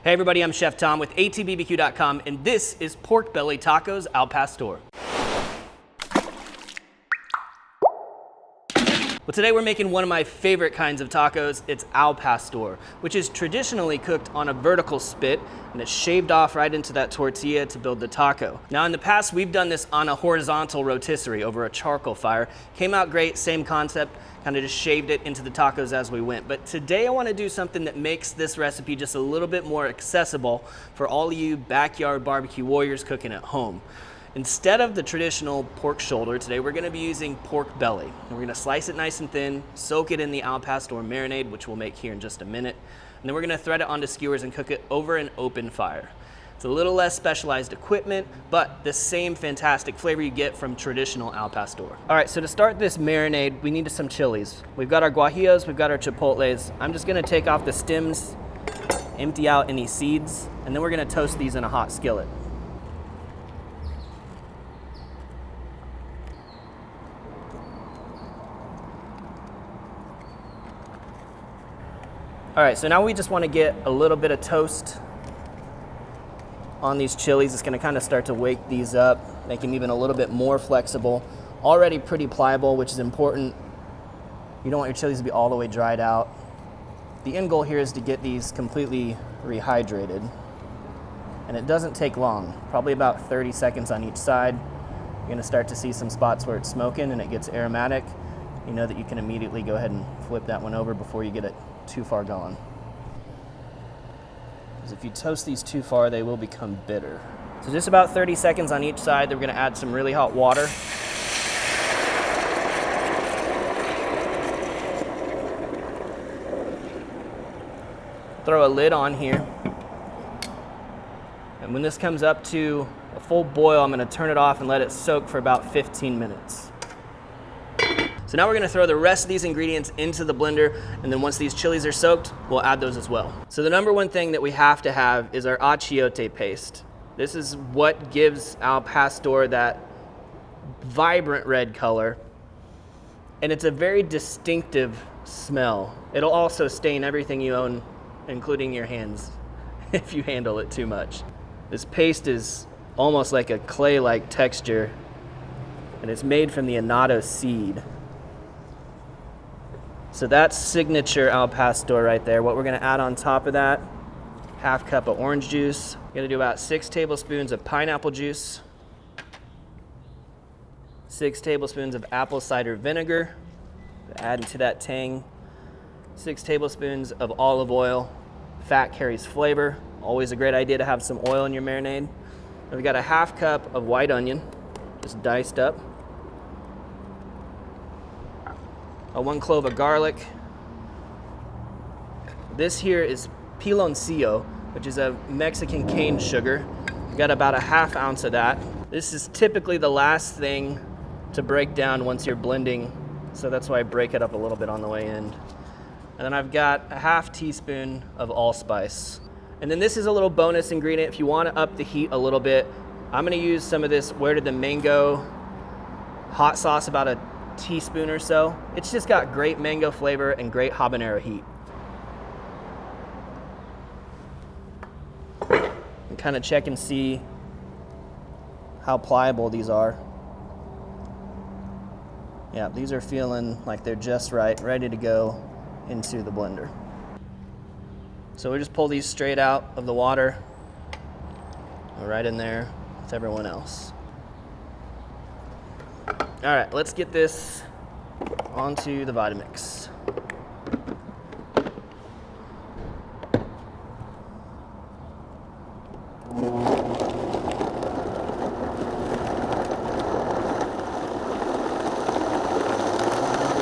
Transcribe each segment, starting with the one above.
Hey everybody, I'm Chef Tom with allthingsbbq.com, and this is Pork Belly Tacos al Pastor. Well, today we're making one of my favorite kinds of tacos. It's al pastor, which is traditionally cooked on a vertical spit, and it's shaved off right into that tortilla to build the taco. Now in the past, we've done this on a horizontal rotisserie over a charcoal fire. Came out great, same concept, kind of just shaved it into the tacos as we went. But today I want to do something that makes this recipe just a little bit more accessible for all of you backyard barbecue warriors cooking at home. Instead of the traditional pork shoulder, today we're gonna be using pork belly. And we're gonna slice it nice and thin, soak it in the al pastor marinade, which we'll make here in just a minute. And then we're gonna thread it onto skewers and cook it over an open fire. It's a little less specialized equipment, but the same fantastic flavor you get from traditional al pastor. All right, so to start this marinade, we need some chilies. We've got our guajillos, we've got our chipotles. I'm just gonna take off the stems, empty out any seeds, and then we're gonna toast these in a hot skillet. All right, so now we just want to get a little bit of toast on these chilies. It's going to kind of start to wake these up, make them even a little bit more flexible. Already pretty pliable, which is important. You don't want your chilies to be all the way dried out. The end goal here is to get these completely rehydrated. And it doesn't take long, probably about 30 seconds on each side. You're going to start to see some spots where it's smoking and it gets aromatic. You know that you can immediately go ahead and flip that one over before you get it too far gone. Because if you toast these too far, they will become bitter. So just about 30 seconds on each side. Then we're gonna add some really hot water. Throw a lid on here. And when this comes up to a full boil, I'm gonna turn it off and let it soak for about 15 minutes. So now we're gonna throw the rest of these ingredients into the blender, and then once these chilies are soaked, we'll add those as well. So the number one thing that we have to have is our achiote paste. This is what gives al pastor that vibrant red color, and it's a very distinctive smell. It'll also stain everything you own, including your hands, if you handle it too much. This paste is almost like a clay-like texture, and it's made from the annatto seed. So that's signature al pastor right there. What we're gonna add on top of that, half cup of orange juice. We're gonna do about 6 tablespoons of pineapple juice, 6 tablespoons of apple cider vinegar, add into that tang, 6 tablespoons of olive oil. Fat carries flavor. Always a great idea to have some oil in your marinade. And we've got a half cup of white onion, just diced up. 1 clove of garlic. This here is piloncillo, which is a Mexican cane sugar. We've got about a ½ ounce of that. This is typically the last thing to break down once you're blending, so that's why I break it up a little bit on the way in. And then I've got a ½ teaspoon of allspice. And then this is a little bonus ingredient. If you want to up the heat a little bit, I'm gonna use some of this Where Did the Mango hot sauce, about a teaspoon or so. It's just got great mango flavor and great habanero heat. And kind of check and see how pliable these are. Yeah, these are feeling like they're just right, ready to go into the blender. So we just pull these straight out of the water, right in there with everyone else. All right, let's get this onto the Vitamix.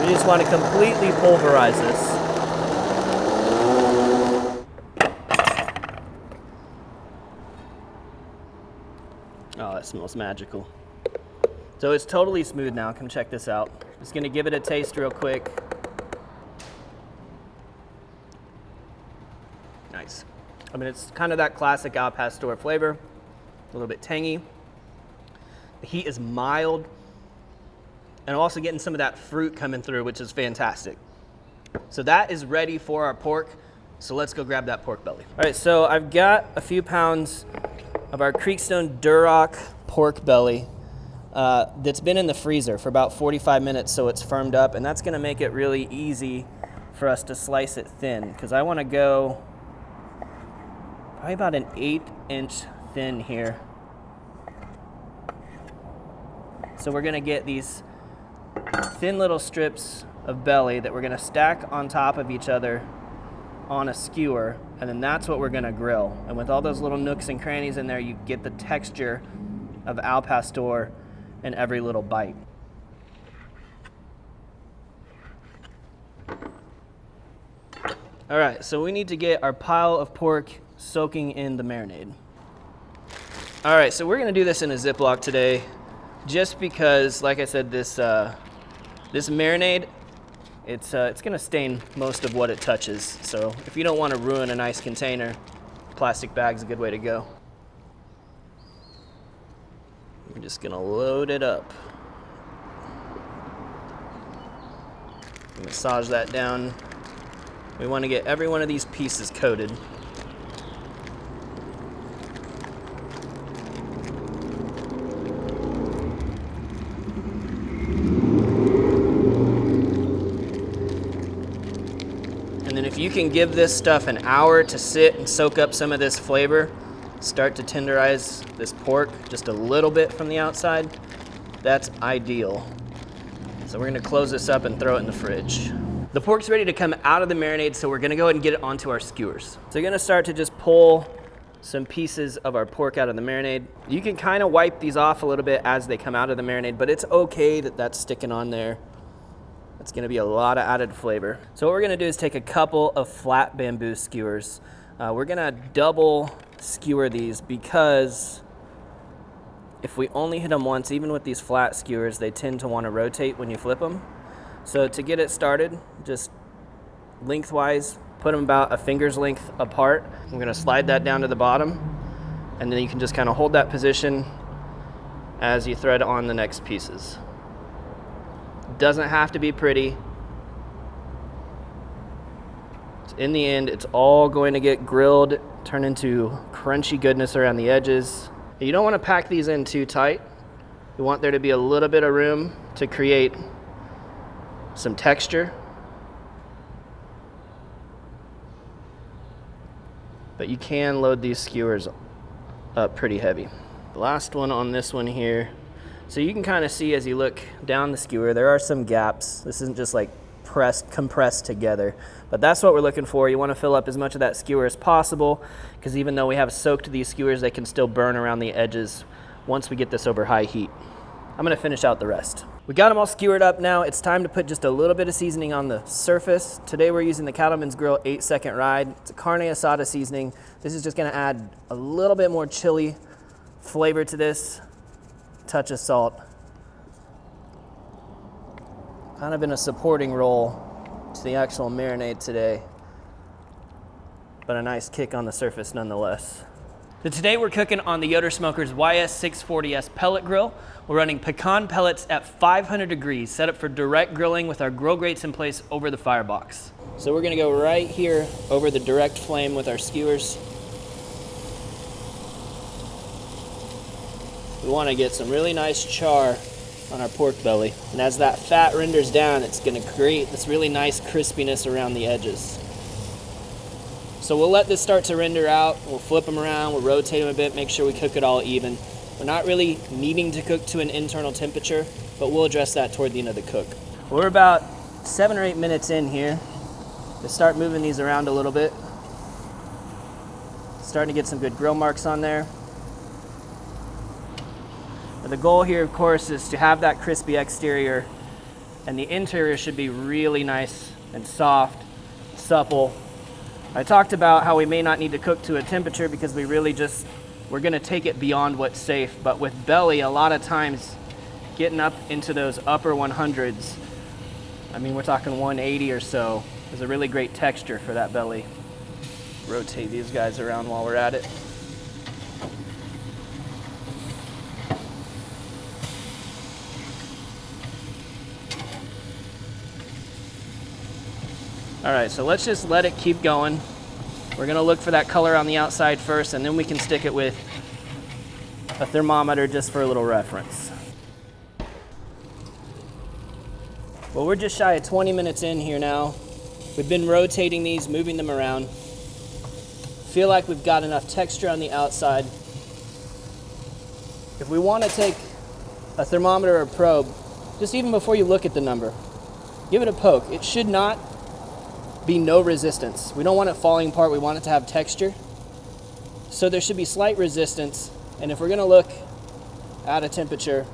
We just want to completely pulverize this. Oh, that smells magical. So it's totally smooth now. Come check this out. Just gonna give it a taste real quick. Nice. I mean, it's kind of that classic al pastor flavor, a little bit tangy. The heat is mild, and I'm also getting some of that fruit coming through, which is fantastic. So that is ready for our pork. So let's go grab that pork belly. All right, so I've got a few pounds of our Creekstone Duroc pork belly that's been in the freezer for about 45 minutes, so it's firmed up, and that's gonna make it really easy for us to slice it thin, because I wanna go probably about an 1/8 thin here. So we're gonna get these thin little strips of belly that we're gonna stack on top of each other on a skewer, and then that's what we're gonna grill. And with all those little nooks and crannies in there, you get the texture of al pastor in every little bite. All right, so we need to get our pile of pork soaking in the marinade. All right, so we're gonna do this in a Ziploc today, just because, like I said, this marinade, it's gonna stain most of what it touches. So if you don't wanna ruin a nice container, plastic bag's a good way to go. We're just gonna load it up. Massage that down. We wanna get every one of these pieces coated. And then if you can give this stuff an hour to sit and soak up some of this flavor, start to tenderize this pork just a little bit from the outside, that's ideal. So we're gonna close this up and throw it in the fridge. The pork's ready to come out of the marinade, so we're gonna go ahead and get it onto our skewers. So you're gonna start to just pull some pieces of our pork out of the marinade. You can kind of wipe these off a little bit as they come out of the marinade, but it's okay that that's sticking on there. It's gonna be a lot of added flavor. So what we're gonna do is take a couple of flat bamboo skewers. We're gonna double skewer these, because if we only hit them once, even with these flat skewers, they tend to wanna rotate when you flip them. So to get it started, just lengthwise, put them about a finger's length apart. I'm gonna slide that down to the bottom, and then you can just kind of hold that position as you thread on the next pieces. Doesn't have to be pretty. In the end, it's all going to get grilled, turn into crunchy goodness around the edges. You don't want to pack these in too tight. You want there to be a little bit of room to create some texture. But you can load these skewers up pretty heavy. The last one on this one here. So you can kind of see as you look down the skewer, there are some gaps. This isn't just like compressed together, but that's what we're looking for. You want to fill up as much of that skewer as possible, because even though we have soaked these skewers, they can still burn around the edges once we get this over high heat. I'm gonna finish out the rest. We got them all skewered up now. It's time to put just a little bit of seasoning on the surface. Today we're using the Cattleman's Grill 8-second ride. It's a carne asada seasoning. This is just gonna add a little bit more chili flavor to this. Touch of salt. Kind of in a supporting role to the actual marinade today, but a nice kick on the surface nonetheless. So today we're cooking on the Yoder Smokers YS640S pellet grill. We're running pecan pellets at 500 degrees, set up for direct grilling with our grill grates in place over the firebox. So we're gonna go right here over the direct flame with our skewers. We wanna get some really nice char on our pork belly. And as that fat renders down, it's gonna create this really nice crispiness around the edges. So we'll let this start to render out. We'll flip them around, we'll rotate them a bit, make sure we cook it all even. We're not really needing to cook to an internal temperature, but we'll address that toward the end of the cook. We're about 7 or 8 minutes in here. Let's start moving these around a little bit. Starting to get some good grill marks on there. But the goal here, of course, is to have that crispy exterior, and the interior should be really nice and soft, supple. I talked about how we may not need to cook to a temperature because we're gonna take it beyond what's safe. But with belly, a lot of times getting up into those upper 100s, I mean, we're talking 180 or so, is a really great texture for that belly. Rotate these guys around while we're at it. All right, so let's just let it keep going. We're gonna look for that color on the outside first, and then we can stick it with a thermometer just for a little reference. Well, we're just shy of 20 minutes in here now. We've been rotating these, moving them around. Feel like we've got enough texture on the outside. If we want to take a thermometer or probe, just even before you look at the number, give it a poke. It should not be no resistance. We don't want it falling apart, we want it to have texture. So there should be slight resistance, and if we're gonna look at a temperature,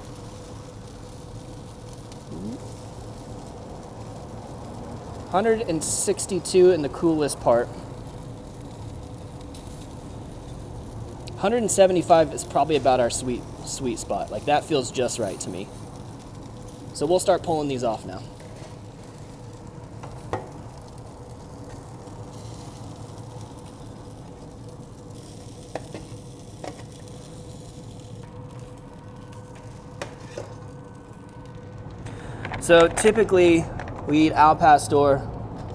(162) in the coolest part. 175 is probably about our sweet spot. Like, that feels just right to me. So we'll start pulling these off now. So typically we eat al pastor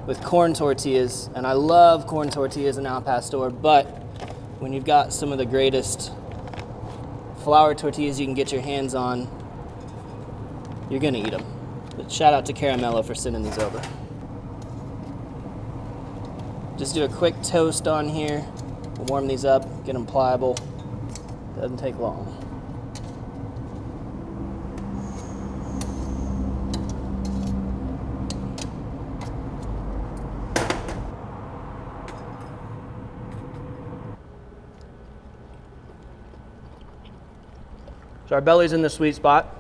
with corn tortillas, and I love corn tortillas and al pastor, but when you've got some of the greatest flour tortillas you can get your hands on, you're gonna eat them. But shout out to Caramello for sending these over. Just do a quick toast on here. We'll warm these up, get them pliable. Doesn't take long. So our belly's in the sweet spot.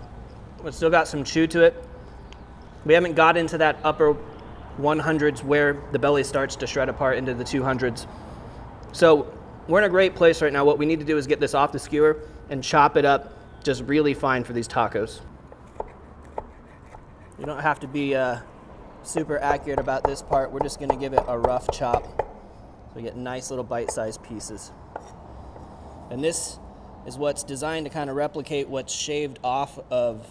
It's still got some chew to it. We haven't got into that upper 100s where the belly starts to shred apart into the 200s. So we're in a great place right now. What we need to do is get this off the skewer and chop it up just really fine for these tacos. You don't have to be super accurate about this part. We're just gonna give it a rough chop so we get nice little bite-sized pieces. And this is what's designed to kind of replicate what's shaved off of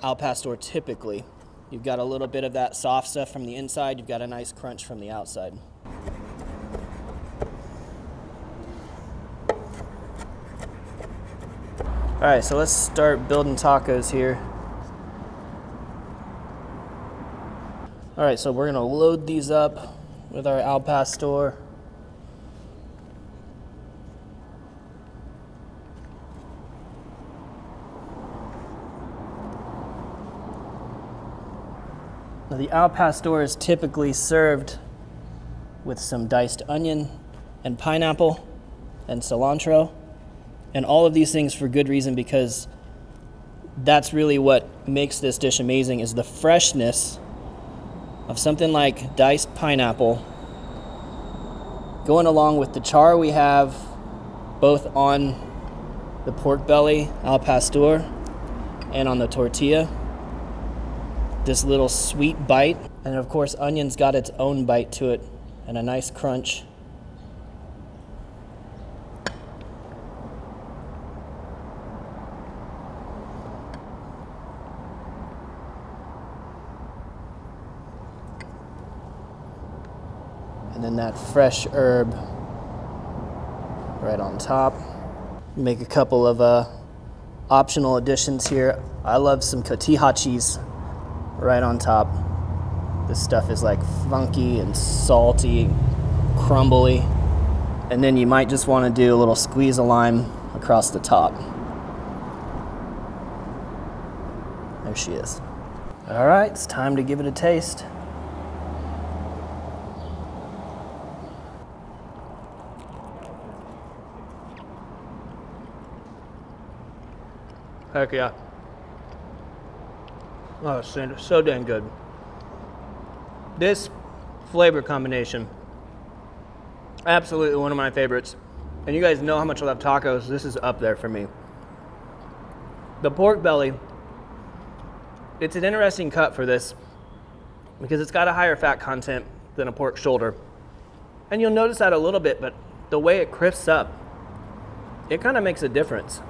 al pastor typically. You've got a little bit of that soft stuff from the inside, you've got a nice crunch from the outside. All right, so let's start building tacos here. All right, so we're gonna load these up with our al pastor. Now, the al pastor is typically served with some diced onion and pineapple and cilantro, and all of these things for good reason, because that's really what makes this dish amazing, is the freshness of something like diced pineapple going along with the char we have both on the pork belly al pastor and on the tortilla. This little sweet bite, and of course onion's got its own bite to it and a nice crunch. And then that fresh herb right on top. Make a couple of optional additions here. I love some cotija cheese right on top. This stuff is like funky and salty, crumbly. And then you might just want to do a little squeeze of lime across the top. There she is. All right, it's time to give it a taste. Heck yeah. Oh, it's so dang good. This flavor combination, absolutely one of my favorites. And you guys know how much I love tacos. This is up there for me. The pork belly, it's an interesting cut for this because it's got a higher fat content than a pork shoulder. And you'll notice that a little bit, but the way it crisps up, it kind of makes a difference.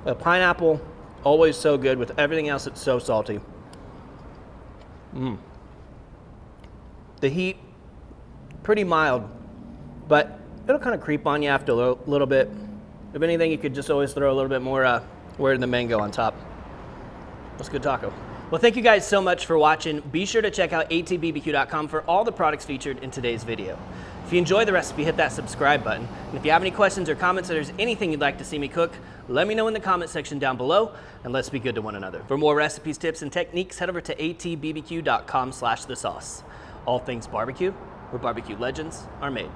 The pineapple, always so good. With everything else, it's so salty. The heat, pretty mild, but it'll kind of creep on you after a little bit. If anything, you could just always throw a little bit more word in the mango on top. That's a good taco. Well, thank you guys so much for watching. Be sure to check out allthingsbbq.com for all the products featured in today's video. If you enjoy the recipe, hit that subscribe button. And if you have any questions or comments or there's anything you'd like to see me cook, let me know in the comment section down below, and let's be good to one another. For more recipes, tips, and techniques, head over to allthingsbbq.com/thesauce. All Things Barbecue, where barbecue legends are made.